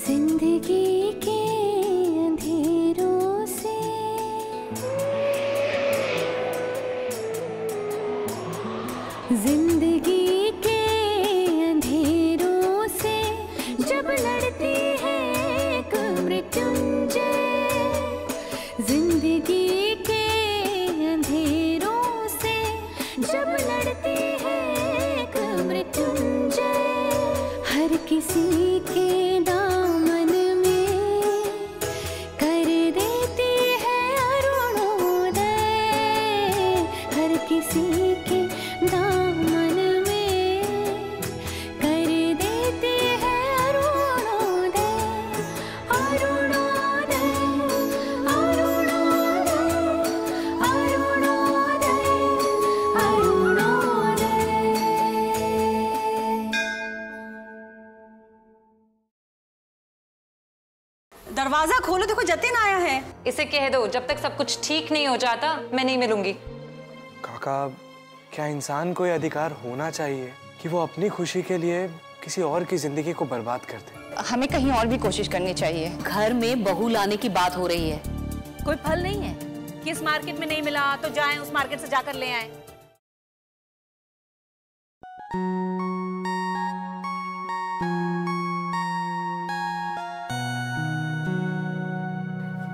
जिंदगी के अंधेरों से, जिंदगी के अंधेरों से जब लड़ती है एक मृत्युंजय, जिंदगी के अंधेरों से जब लड़ती है एक मृत्युंजय, हर किसी के दामन में कर देती है अरुणोदय, हर किसी के दामन में कर देती है अरुणोदय, अरुणोदय, अरुणोदय, अरुणोदय, अरुणोदय। दरवाजा खोलो, देखो जतिन आया है। इसे कह दो जब तक सब कुछ ठीक नहीं हो जाता मैं नहीं मिलूंगी। काका, क्या इंसान को ये अधिकार होना चाहिए कि वो अपनी खुशी के लिए किसी और की जिंदगी को बर्बाद कर दे? हमें कहीं और भी कोशिश करनी चाहिए। घर में बहू लाने की बात हो रही है। कोई फल नहीं है कि इस मार्केट में नहीं मिला तो जाएं उस मार्केट से जाकर ले आएं।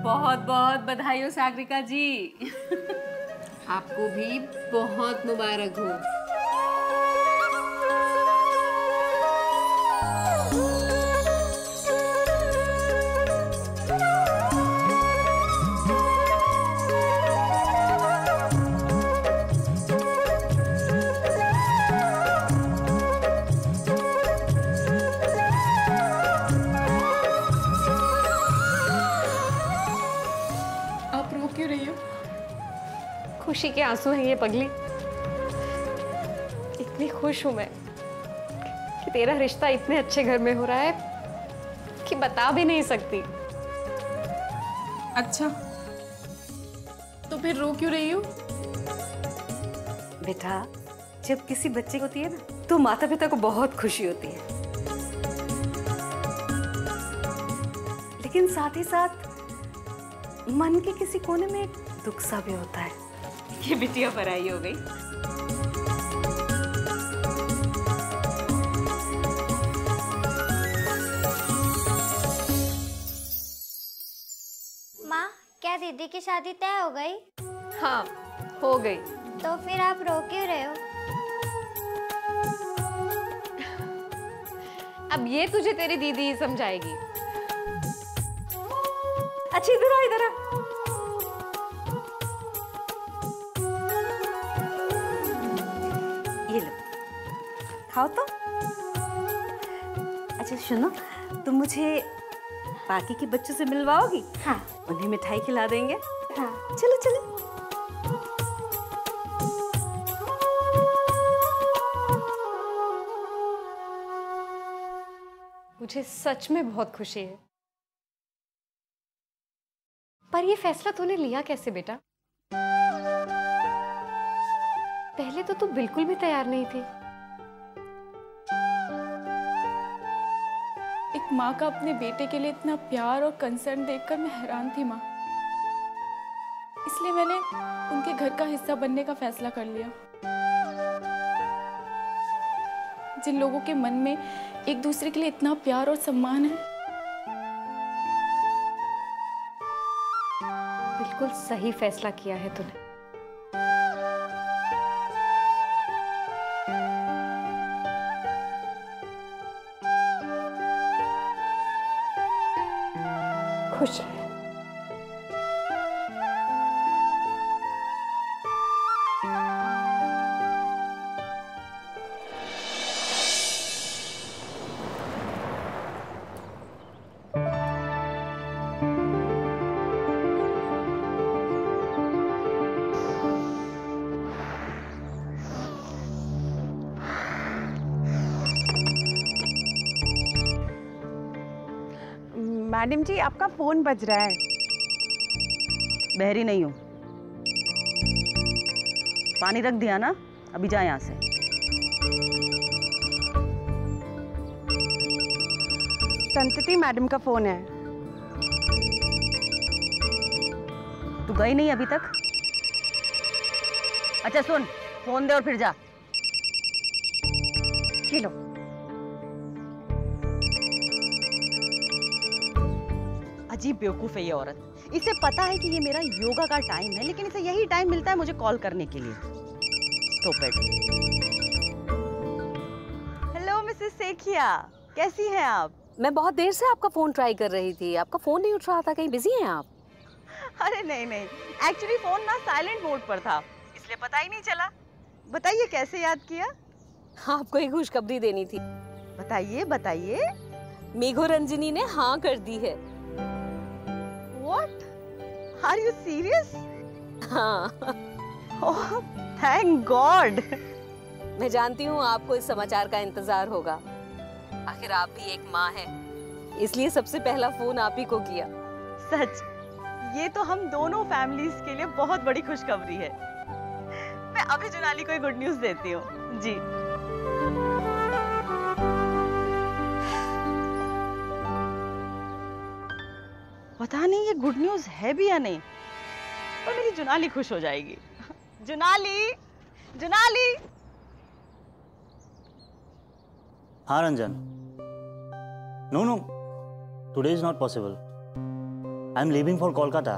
बहुत बहुत बधाई हो सागरिका जी। आपको भी बहुत मुबारक हो। आप रो क्यों रही हो? खुशी के आंसू हैं ये पगली। इतनी खुश हूं मैं कि तेरा रिश्ता इतने अच्छे घर में हो रहा है कि बता भी नहीं सकती। अच्छा, तो फिर रो क्यों रही हो? बेटा, जब किसी बच्चे को होती है ना तो माता पिता को बहुत खुशी होती है, लेकिन साथ ही साथ मन के किसी कोने में एक दुख सा भी होता है कि बिटिया पराई हो गई। माँ, क्या दीदी की शादी तय हो गई? हाँ, हो गई। तो फिर आप रो क्यों रहे हो? अब ये तुझे तेरी दीदी ही समझाएगी। अच्छा, इधर आ, इधर आ। ये लो, खाओ तो। अच्छा सुनो, तुम मुझे बाकी के बच्चों से मिलवाओगी? हाँ। उन्हें मिठाई खिला देंगे। हाँ। चलो चलो। मुझे सच में बहुत खुशी है। पर ये फैसला तूने लिया कैसे बेटा? पहले तो तू बिल्कुल भी तैयार नहीं थी। एक माँ का अपने बेटे के लिए इतना प्यार और कंसर्न देखकर मैं हैरान थी माँ। इसलिए मैंने उनके घर का हिस्सा बनने का फैसला कर लिया। जिन लोगों के मन में एक दूसरे के लिए इतना प्यार और सम्मान है। बिल्कुल सही फैसला किया है तूने। खुश रह। मैडम जी, आपका फोन बज रहा है। बहरी नहीं हूँ। पानी रख दिया ना, अभी जा यहाँ से। संतति मैडम का फोन है। तू गई नहीं अभी तक? अच्छा सुन, फोन दे और फिर जा। लो। अजीब बेवकूफ है ये औरत। इसे पता है कि ये मेरा योगा का टाइम है, लेकिन इसे यही टाइम मिलता है मुझे कॉल करने के लिए। स्टूपिड। हेलो मिसेस सेखिया, कैसी हैं आप? मैं बहुत देर से आपका फोन ट्राई कर रही थी, आपका फोन नहीं उठ रहा था। कहीं बिजी हैं आप? अरे नहीं नहीं, एक्चुअली फोन ना साइलेंट मोड पर था, इसलिए पता ही नहीं चला। बताइए कैसे याद किया? आपको एक खुशखबरी देनी थी। बताइए बताइए। मेघो रंजनी ने हाँ कर दी है। What? Are you serious? हाँ। Oh, thank God. मैं जानती हूँ आपको इस समाचार का इंतजार होगा। आखिर आप भी एक माँ हैं, इसलिए सबसे पहला फोन आप ही को किया। सच, ये तो हम दोनों फैमिलीज के लिए बहुत बड़ी खुशखबरी है। मैं अभी जुनाली को गुड न्यूज देती हूँ। जी। पता नहीं ये गुड न्यूज है भी या नहीं, पर मेरी जुनाली खुश हो जाएगी। जुनाली, जुनाली। हाँ Ranjan. No no, today is not possible. I am leaving for Kolkata.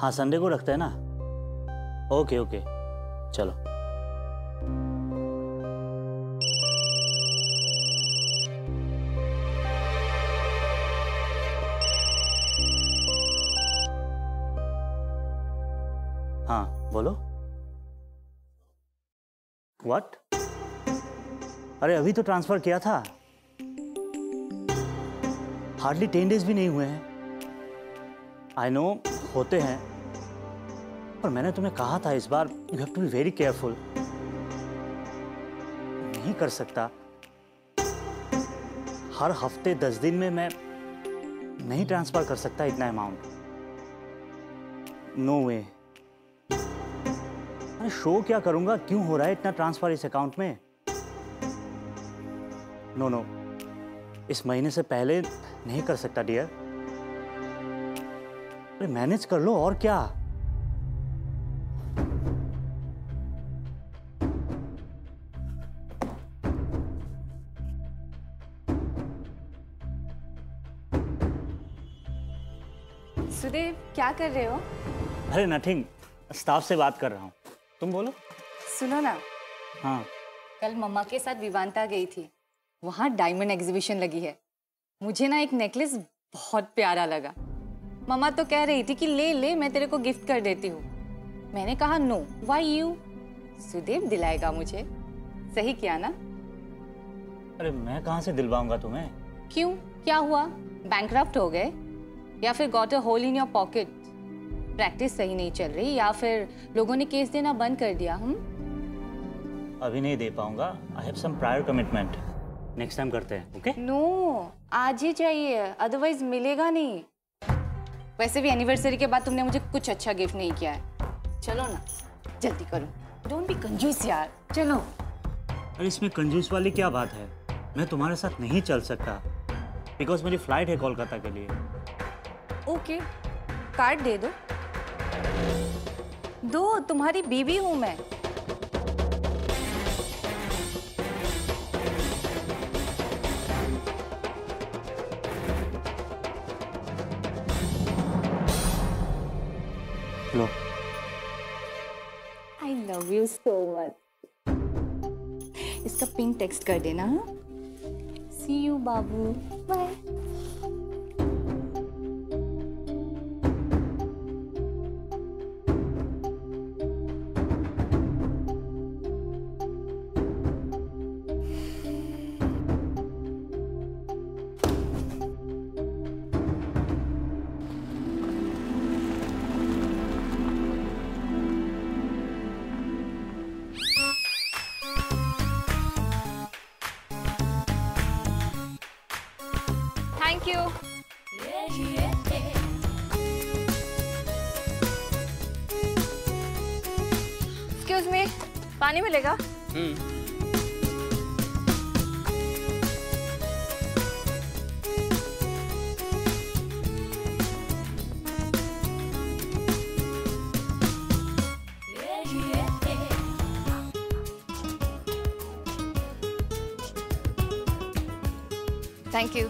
हाँ संडे को रखते हैं ना। ओके ओके, चलो। हाँ बोलो। व्हाट? अरे अभी तो ट्रांसफर किया था, हार्डली 10 डेज भी नहीं हुए हैं। आई नो होते हैं, पर मैंने तुम्हें कहा था इस बार you have to be very careful. नहीं कर सकता, हर हफ्ते 10 दिन में मैं नहीं ट्रांसफर कर सकता इतना अमाउंट। नो वे। अरे शो क्या करूंगा, क्यों हो रहा है इतना ट्रांसफर इस अकाउंट में? नो नो, इस महीने से पहले नहीं कर सकता डियर। अरे मैनेज कर लो और क्या। सुदेव, क्या कर रहे हो? अरे नथिंग, स्टाफ से बात कर रहा हूँ। तुम बोलो। सुनो ना, हाँ। कल मम्मा के साथ विवांता गई थी, वहाँ डायमंड एग्जीबिशन लगी है। मुझे ना एक नेकलेस बहुत प्यारा लगा। मम्मा तो कह रही थी कि ले ले, मैं तेरे को गिफ्ट कर देती हूँ। मैंने कहा नो, व्हाई यू? सुदेव दिलाएगा मुझे। सही किया ना? अरे मैं कहाँ से दिलवाऊंगा तुम्हें? क्यों, क्या हुआ? बैंकक्रप्ट हो गए या फिर got a hole in your pocket? Practice सही नहीं चल रही या फिर लोगों ने केस देना बंद कर दिया? अभी नहीं दे पाऊंगा। I have some prior commitment. Next time करते हैं, ओके? नो, आज ही चाहिए, अदरवाइज मिलेगा नहीं। वैसे भी एनिवर्सरी के बाद तुमने मुझे कुछ अच्छा गिफ्ट नहीं किया है। चलो ना, जल्दी करो। डोंट बी कंजूस यार, चलो। अरे इसमें कंजूस वाली क्या बात है? मैं तुम्हारे साथ नहीं चल सकता बिकॉज मेरी फ्लाइट है कोलकाता के लिए। ओके, कार्ड दे दो। दो, तुम्हारी बीवी हूं मैं। लो। I love you so much. इसका पिन टेक्स्ट कर देना। See you बाबू, bye. Thank you. Excuse me, पानी मिलेगा? Thank you.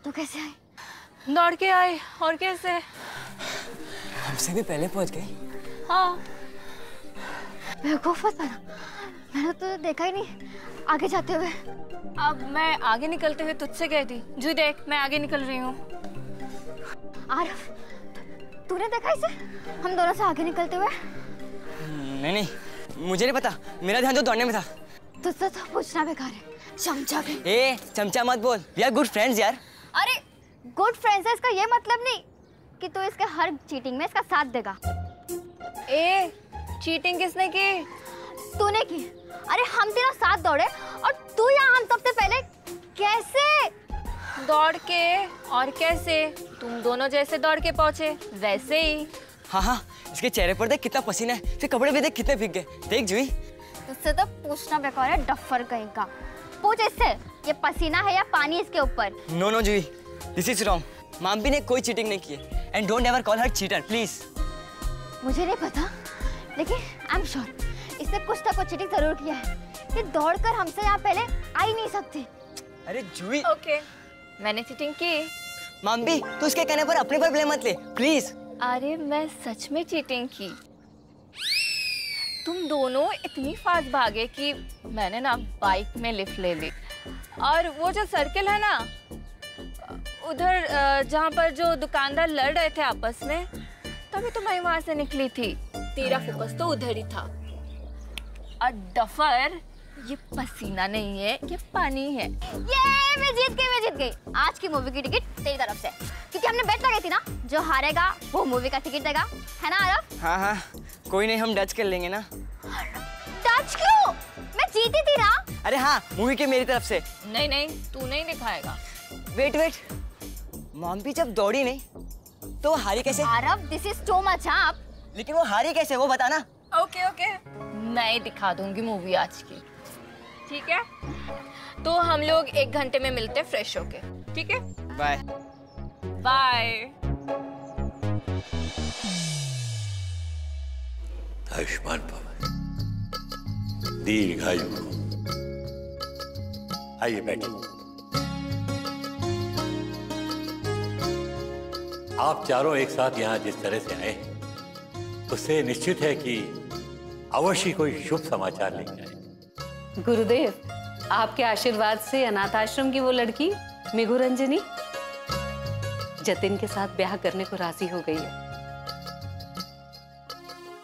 तो कैसे आए? दौड़ के आए, और कैसे? हमसे भी पहले पहुंच गए। हाँ। बेवकूफ मत बना, मैंने तो देखा ही नहीं आगे जाते हुए। अब मैं आगे निकलते हुए तुझसे गई थी। जू देख, मैं आगे निकल रही हूँ। आरफ, तूने देखा इसे? हम दोनों से आगे निकलते हुए? नहीं, मुझे नहीं पता, मेरा ध्यान तो दौड़ने में था। तुझसे तो पूछना बेकार है, चमचा भी। ए, चमचा मत बोल, वी आर गुड फ्रेंड्स यार। अरे गुड फ्रेंड्स है इसका ये मतलब नहीं कि तू इसके हर चीटिंग में इसका साथ देगा। ए, चीटिंग किसने की? तूने की। अरे हम तीनों साथ दौड़े और तू यहाँ हम सबसे पहले। कैसे? दौड़ के। और कैसे? तुम दोनों जैसे दौड़ के पहुंचे वैसे ही। हाँ, इसके चेहरे पर देख कितना पसीना है, इसके कपड़े भी देख कितने भीग गए। देख जुई, तुझसे तो पूछना बेकार है, डफर कहीं का। पूछ इससे, ये पसीना है या पानी इसके ऊपर? No Jui, this is wrong. Mampi ने कोई चीटिंग नहीं की है, and don't ever call her cheater please. मुझे नहीं पता, लेकिन आई एम श्योर इसने कुछ ना कुछ चीटिंग जरूर किया है। ये दौड़कर हमसे यहाँ पहले आ ही नहीं सकती। अरे जुई। ओके, मैंने चीटिंग की। माम्पी, तू उसके कहने पर अपने पर ब्लेम मत ले प्लीज। अरे मैं सच में चीटिंग की। तुम दोनों इतनी फास्ट भागे कि मैंने ना बाइक में लिफ्ट ले ली, और वो जो सर्कल है ना उधर जहाँ पर जो दुकानदार लड़ रहे थे आपस में, तभी तो मैं वहां से निकली थी। तेरा फोकस तो उधर ही था। और डफर, ये पसीना नहीं है, ये पानी है। ये मैं जीत गई। आज की मूवी की टिकट तेरी तरफ से, क्योंकि हमने बेट लगाई थी ना, जो हारेगा वो मूवी का टिकट देगा, है ना आरफ? हाँ, कोई नहीं, हम डच कर लेंगे ना। डच क्यों? मैं जीती थी ना। अरे हाँ, मूवी के मेरी तरफ से। नहीं, तू नहीं दिखाएगा। वेट, माम्पी जब दौड़ी नहीं तो वो हारी कैसे? आरफ, दिस इज टू मच। आप लेकिन वो हारी कैसे, वो बताना। ओके, मैं दिखा दूंगी मूवी आज की, ठीक है? तो हम लोग 1 घंटे में मिलते हैं फ्रेश होके, ठीक है? बाय। आयुष्मान भव, दीर्घायु। आइए बैठिए। आप चारों एक साथ यहाँ जिस तरह से आए उससे निश्चित है कि अवश्य कोई शुभ समाचार लेकर आए। गुरुदेव, आपके आशीर्वाद से अनाथ आश्रम की वो लड़की मिगु रंजनी जतिन के साथ ब्याह करने को राजी हो गई है।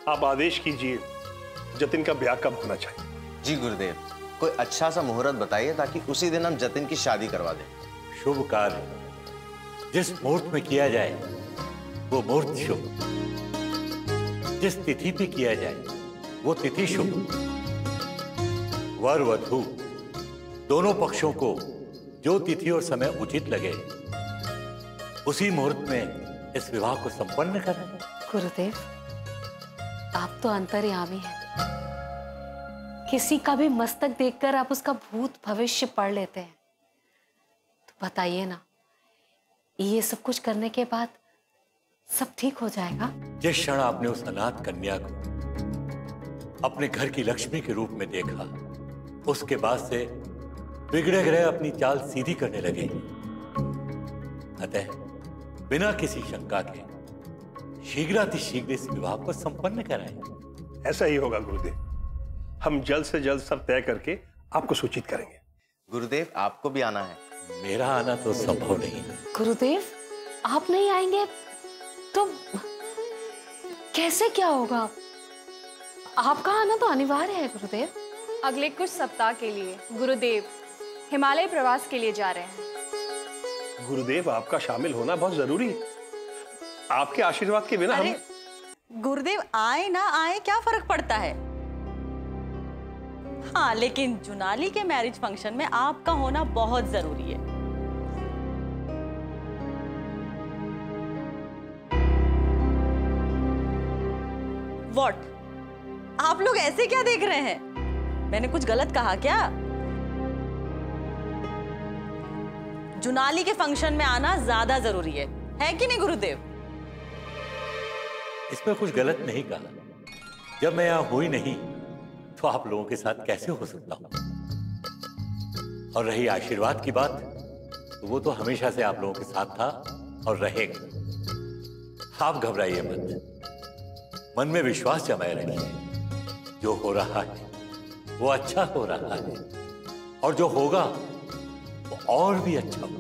आप आदेश कीजिए, जतिन का ब्याह कब होना चाहिए? जी गुरुदेव, कोई अच्छा सा मुहूर्त बताइए ताकि उसी दिन हम जतिन की शादी करवा दें। शुभ कार्य जिस मुहूर्त में किया जाए वो मुहूर्त शुभ, जिस तिथि पे किया जाए वो तिथि शुभ। वर वधू दोनों पक्षों को जो तिथि और समय उचित लगे उसी मुहूर्त में इस विवाह को संपन्न करें। गुरुदेव, आप तो अंतर्यामी हैं। किसी का भी मस्तक देखकर आप उसका भूत भविष्य पढ़ लेते हैं। तो बताइए ना, ये सब कुछ करने के बाद सब ठीक हो जाएगा? जिस क्षण आपने उस अनाथ कन्या को अपने घर की लक्ष्मी के रूप में देखा, उसके बाद से बिगड़े ग्रह अपनी चाल सीधी करने लगे। अतः बिना किसी शंका के शीघ्रातिशीघ्र इस विवाह को संपन्न कराएं। ऐसा ही होगा गुरुदेव, हम जल्द से जल्द सब तय करके आपको सूचित करेंगे। गुरुदेव, आपको भी आना है। मेरा आना तो संभव नहीं। गुरुदेव, आप नहीं आएंगे तो कैसे क्या होगा? आपका आना तो अनिवार्य है गुरुदेव। अगले कुछ सप्ताह के लिए गुरुदेव हिमालय प्रवास के लिए जा रहे हैं। गुरुदेव, आपका शामिल होना बहुत जरूरी है। आपके आशीर्वाद के बिना हम... गुरुदेव आए ना आए क्या फर्क पड़ता है? हाँ, लेकिन जुनाली के मैरिज फंक्शन में आपका होना बहुत जरूरी है। व्हाट? आप लोग ऐसे क्या देख रहे हैं? मैंने कुछ गलत कहा क्या? जुनाली के फंक्शन में आना ज्यादा जरूरी है कि नहीं गुरुदेव? इसमें कुछ गलत नहीं कहा। जब मैं यहाँ हुई नहीं तो आप लोगों के साथ कैसे हो सकता हूं? और रही आशीर्वाद की बात, तो वो तो हमेशा से आप लोगों के साथ था और रहेगा। आप घबराइए मत, मन में विश्वास जमाए रखिए। जो हो रहा है वो अच्छा हो रहा है, और जो होगा वो और भी अच्छा होगा।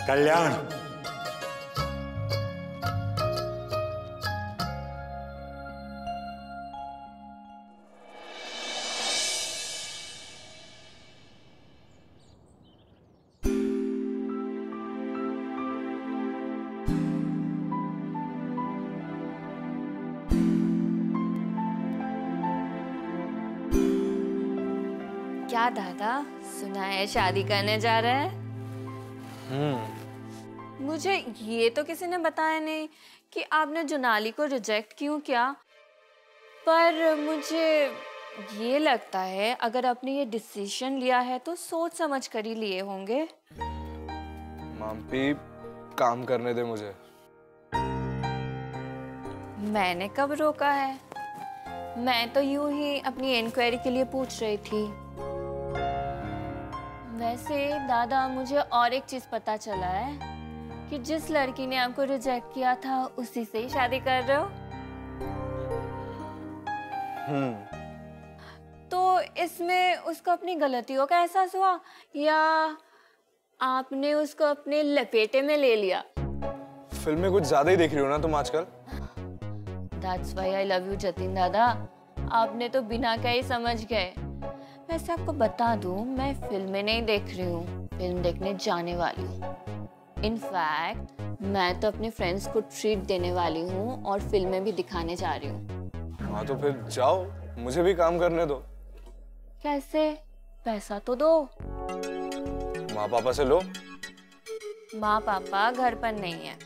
कल्याण। क्या दादा, सुना है शादी करने जा रहे हैं? मुझे ये तो किसी ने बताया नहीं कि आपने जुनाली को रिजेक्ट क्यों किया, पर मुझे ये लगता है अगर आपने ये डिसीजन लिया है तो सोच समझ कर ही लिए होंगे। माम्पी, काम करने दे मुझे। मैंने कब रोका है? मैं तो यूं ही अपनी इंक्वायरी के लिए पूछ रही थी। वैसे दादा, मुझे और एक चीज पता चला है कि जिस लड़की ने आपको रिजेक्ट किया था उसी से ही शादी कर रहे हो। तो इसमें उसको अपनी गलतियों का एहसास हुआ या आपने उसको अपने लपेटे में ले लिया? फिल्में कुछ ज्यादा ही देख रही हो ना तुम आजकल। That's why I love you Jatin दादा। आपने तो बिना कहे समझ गए। वैसे आपको बता दूं, मैं फिल्में नहीं देख रही हूँ, फिल्म देखने जाने वाली हूँ। इनफैक्ट मैं तो अपने फ्रेंड्स को ट्रीट देने वाली हूँ और फिल्में भी दिखाने जा रही हूँ। हाँ तो फिर जाओ, मुझे भी काम करने दो। कैसे? पैसा तो दो। माँ पापा से लो। माँ पापा घर पर नहीं है।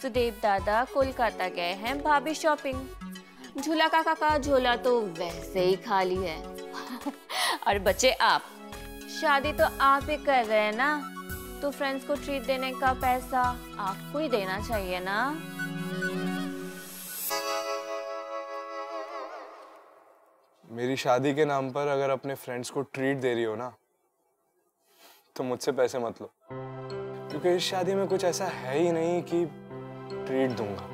सुदेव दादा कोलकाता गए हैं भाभी शॉपिंग। झूला काका का झोला तो वैसे ही खाली है। और बच्चे आप, शादी तो आप ही कर रहे हैं ना, तो फ्रेंड्स को ट्रीट देने का पैसा आपको ही देना चाहिए ना। मेरी शादी के नाम पर अगर अपने फ्रेंड्स को ट्रीट दे रही हो ना, तो मुझसे पैसे मत लो, क्योंकि इस शादी में कुछ ऐसा है ही नहीं कि ट्रीट दूंगा।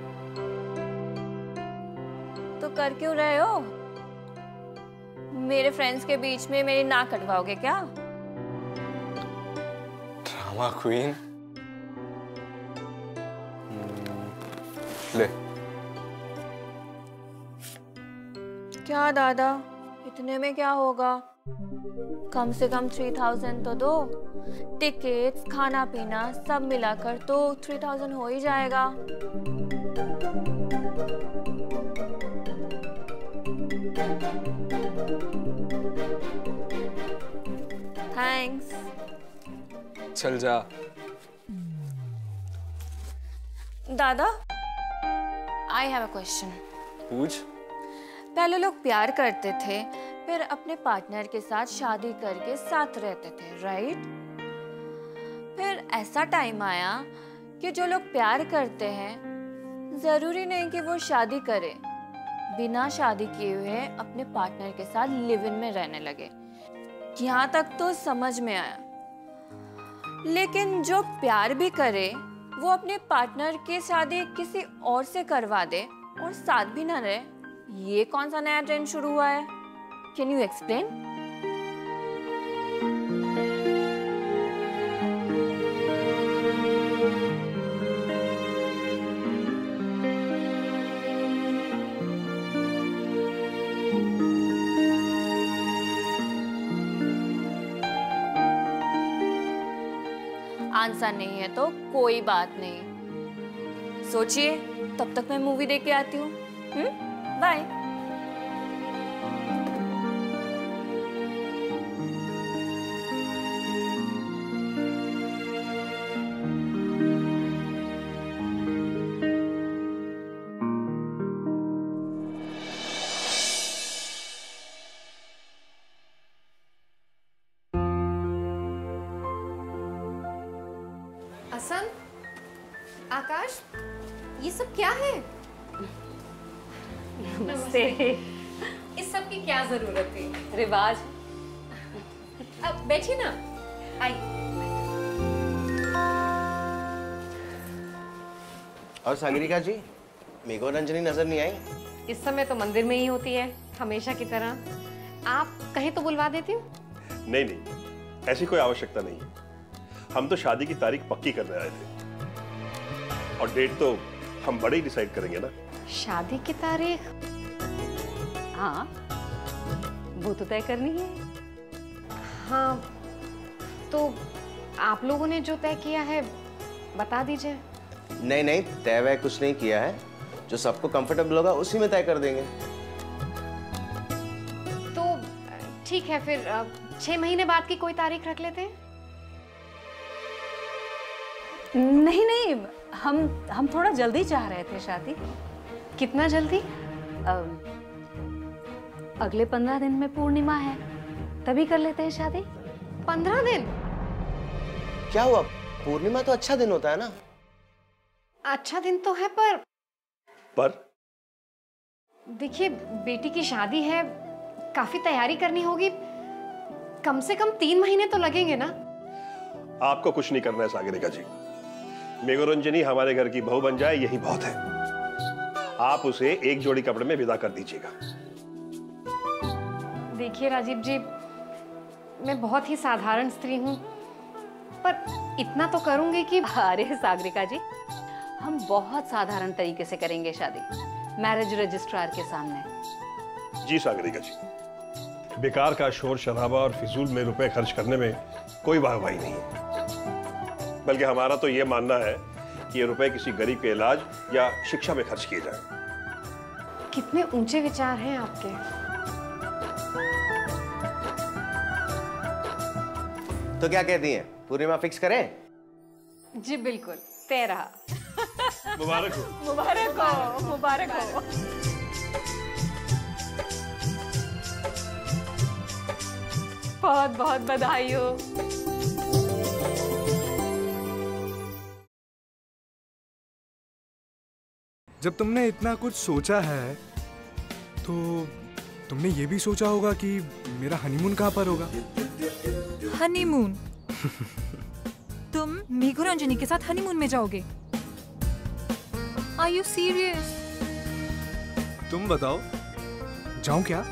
तो कर क्यों रहे हो? मेरे फ्रेंड्स के बीच में मेरी नाक कटवाओगे क्या? Drama queen. ले। क्या दादा, इतने में क्या होगा? कम से कम 3000 तो दो। टिकट्स, खाना पीना सब मिलाकर तो 3000 हो ही जाएगा। थैंक्स। चल जा। दादा, आई हैव अ क्वेश्चन। पूछ। पहले लोग प्यार करते थे, फिर अपने पार्टनर के साथ शादी करके साथ रहते थे, राइट? फिर ऐसा टाइम आया कि जो लोग प्यार करते हैं जरूरी नहीं कि वो शादी करे, बिना शादी किए हुए अपने पार्टनर के साथ लिव इन में रहने लगे। यहाँ तक तो समझ में आया, लेकिन जो प्यार भी करे वो अपने पार्टनर की शादी किसी और से करवा दे और साथ भी ना रहे, ये कौन सा नया ट्रेंड शुरू हुआ है? Can you explain? आंसर नहीं है तो कोई बात नहीं, सोचिए, तब तक मैं मूवी देख के आती हूँ। बाय। वसंत, आकाश, ये सब क्या है? नमस्ते। इस सब की क्या जरूरत थी? रिवाज। अब बैठिए ना। आई। और सागरिका जी, मेरे को रंजनी नजर नहीं आई। इस समय तो मंदिर में ही होती है, हमेशा की तरह। आप कहीं तो बुलवा देती हूँ। नहीं नहीं, ऐसी कोई आवश्यकता नहीं। हम तो शादी की तारीख पक्की करने आए थे और डेट तो हम बड़े ही डिसाइड करेंगे ना। शादी की तारीख? हाँ, वो तो तय करनी है। हाँ, तो आप लोगों ने जो तय किया है बता दीजिए। नहीं नहीं, तय वह कुछ नहीं किया है। जो सबको कंफर्टेबल होगा उसी में तय कर देंगे। तो ठीक है, फिर 6 महीने बाद की कोई तारीख रख लेते हैं। नहीं नहीं, हम थोड़ा जल्दी चाह रहे थे शादी। कितना जल्दी? अगले 15 दिन में पूर्णिमा है, तभी कर लेते हैं शादी। 15 दिन? क्या हुआ? पूर्णिमा तो अच्छा दिन होता है ना। अच्छा दिन तो है, पर देखिए, बेटी की शादी है, काफी तैयारी करनी होगी। कम से कम 3 महीने तो लगेंगे ना। आपको कुछ नहीं करना है सागरिका जी। मेघो रंजनी हमारे घर की बहू बन जाए, यही बहुत है। आप उसे एक जोड़ी कपड़े में विदा कर दीजिएगा। देखिए राजीव जी, मैं बहुत ही साधारण स्त्री हूँ, पर इतना तो करूंगी कि। अरे सागरिका जी, हम बहुत साधारण तरीके से करेंगे शादी, मैरिज रजिस्ट्रार के सामने। जी सागरिका जी, बेकार का शोर शराबा और फिजूल में रुपए खर्च करने में कोई वाहवाही नहीं है। बल्कि हमारा तो ये मानना है कि ये रुपए किसी गरीब के इलाज या शिक्षा में खर्च किए जाएं। कितने ऊंचे विचार हैं आपके। तो क्या कहती हैं, पूर्णिमा फिक्स करें? जी बिल्कुल, तय रहा। मुबारक हो। मुबारक हो, मुबारक हो। बहुत बहुत बधाई हो। जब तुमने इतना कुछ सोचा है तो तुमने ये भी सोचा होगा कि मेरा हनीमून कहाँ पर होगा। हनीमून? तुम मेघो रंजनी के साथ हनीमून में जाओगे? Are you serious? तुम बताओ, जाऊं क्या?